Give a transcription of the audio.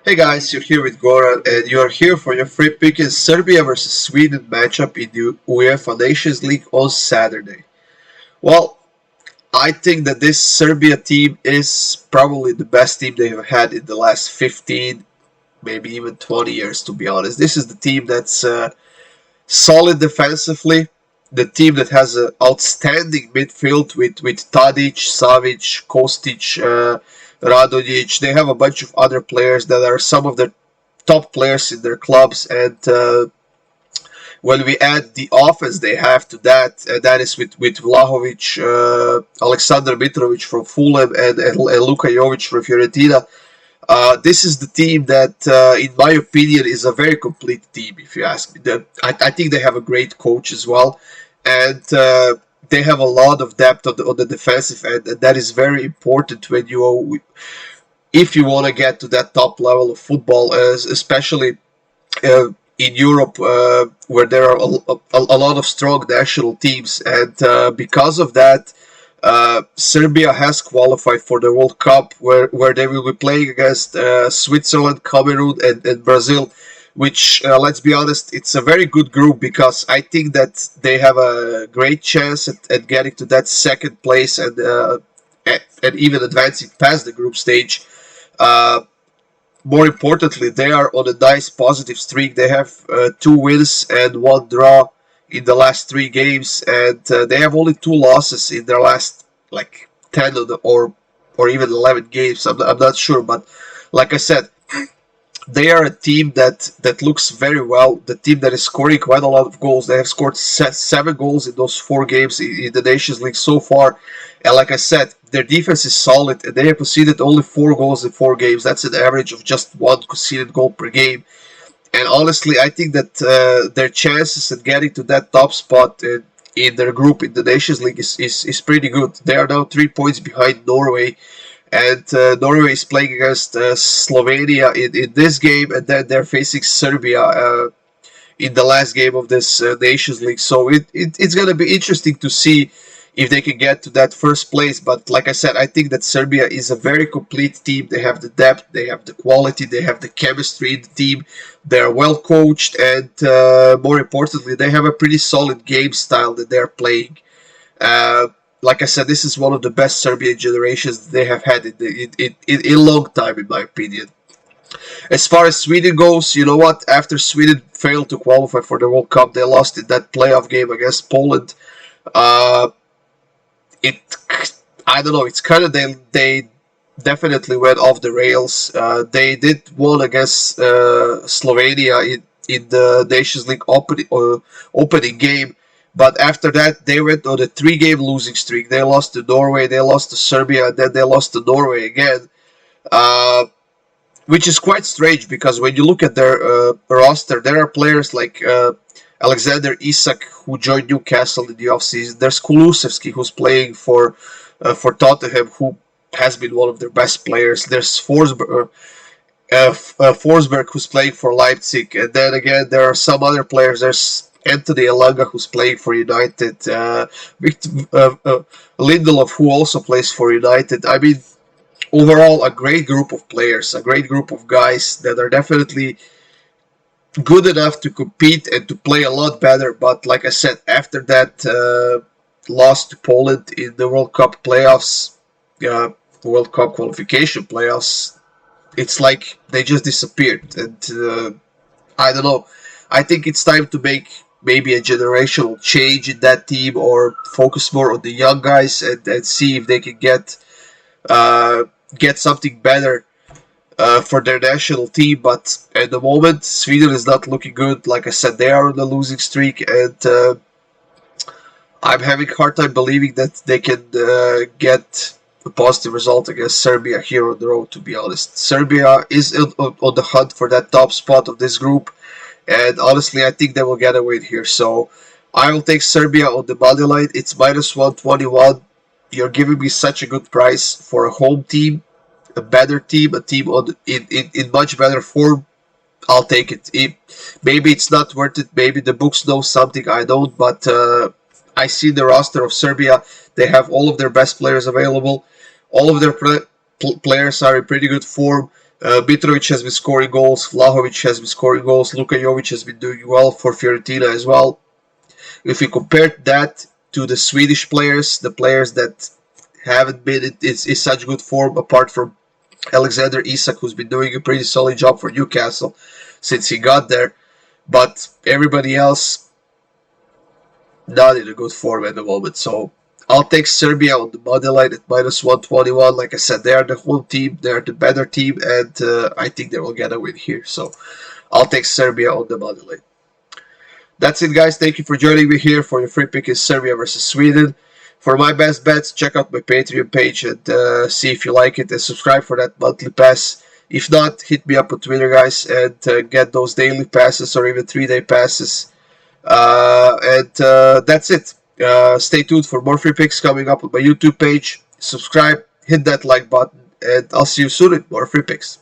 Hey guys, you're here with Goran, and you're here for your free pick in Serbia versus Sweden matchup in the UEFA Nations League on Saturday. Well, I think that this Serbia team is probably the best team they have had in the last 15, maybe even 20 years, to be honest. This is the team that's solid defensively, the team that has an outstanding midfield with Tadic, Savic, Kostic, Radonjic. They have a bunch of other players that are some of the top players in their clubs, and when we add the offense they have to that, that is with Vlahovic, Aleksandar Mitrovic from Fulham, and Luka Jovic from Fiorentina. This is the team that, in my opinion, is a very complete team. If you ask me, I think they have a great coach as well, and they have a lot of depth on the defensive end, and that is very important when you, if you want to get to that top level of football, especially in Europe, where there are a lot of strong national teams, and because of that, Serbia has qualified for the World Cup, where they will be playing against Switzerland, Cameroon, and Brazil. Which, let's be honest, it's a very good group because I think that they have a great chance at getting to that second place and even advancing past the group stage. Uh, More importantly, they are on a nice positive streak. They have two wins and one draw in the last three games, and they have only two losses in their last like 10 or even 11 games. I'm not sure, but like I said, they are a team that looks very well. The team that is scoring quite a lot of goals. They have scored 7 goals in those 4 games in the Nations League so far. And like I said, their defense is solid, and they have conceded only 4 goals in 4 games. That's an average of just one conceded goal per game. And honestly, I think that their chances at getting to that top spot in their group in the Nations League is pretty good. They are now 3 points behind Norway, and Norway is playing against Slovenia in this game, and then they're facing Serbia in the last game of this Nations League. So it's going to be interesting to see if they can get to that first place. But like I said, I think that Serbia is a very complete team. They have the depth, they have the quality, they have the chemistry in the team. They're well coached, and more importantly, they have a pretty solid game style that they're playing. Uh, like I said, this is one of the best Serbian generations they have had in a long time, in my opinion. As far as Sweden goes, you know what? After Sweden failed to qualify for the World Cup, they lost in that playoff game against Poland. Uh, it, I don't know. It's kind of they definitely went off the rails. They did won against Slovenia in the Nations League opening game. But after that, they went on a 3 game losing streak. They lost to Norway, they lost to Serbia, and then they lost to Norway again. Uh, which is quite strange because when you look at their roster, there are players like Alexander Isak who joined Newcastle in the offseason. There's Kulusevski who's playing for Tottenham, who has been one of their best players. There's Forsberg who's playing for Leipzig, and then again there are some other players. There's Anthony Elanga who's playing for United, Victor, Lindelof who also plays for United. I mean, overall, a great group of players, a great group of guys that are definitely good enough to compete and to play a lot better. But like I said, after that loss to Poland in the World Cup playoffs, World Cup qualification playoffs, it's like they just disappeared. And I don't know. I think it's time to make maybe a generational change in that team, or focus more on the young guys and see if they can get something better for their national team. But at the moment, Sweden is not looking good. Like I said, they are on a losing streak, and I'm having a hard time believing that they can get a positive result against Serbia here on the road, to be honest. Serbia is on the hunt for that top spot of this group, and honestly, I think they will get a win here. So I will take Serbia on the money line. It's minus 121. You're giving me such a good price for a home team, a better team, a team in much better form. I'll take it. Maybe it's not worth it. Maybe the books know something I don't, but I see the roster of Serbia. They have all of their best players available. All of their players are in pretty good form. Mitrovic has been scoring goals. Vlahovic has been scoring goals. Luka Jovic has been doing well for Fiorentina as well. If we compare that to the Swedish players, the players that haven't been in such good form, apart from Alexander Isak, who's been doing a pretty solid job for Newcastle since he got there, but everybody else not in a good form at the moment. So I'll take Serbia on the money line at -121. Like I said, they are the home team, they're the better team, and I think they will get a win here. So I'll take Serbia on the money line. That's it, guys. Thank you for joining me here for your free pick in Serbia versus Sweden. For my best bets, check out my Patreon page and see if you like it, and subscribe for that monthly pass. If not, hit me up on Twitter, guys, and get those daily passes or even 3-day passes. And that's it. Stay tuned for more free picks coming up on my YouTube page. Subscribe, hit that like button, and I'll see you soon with more free picks.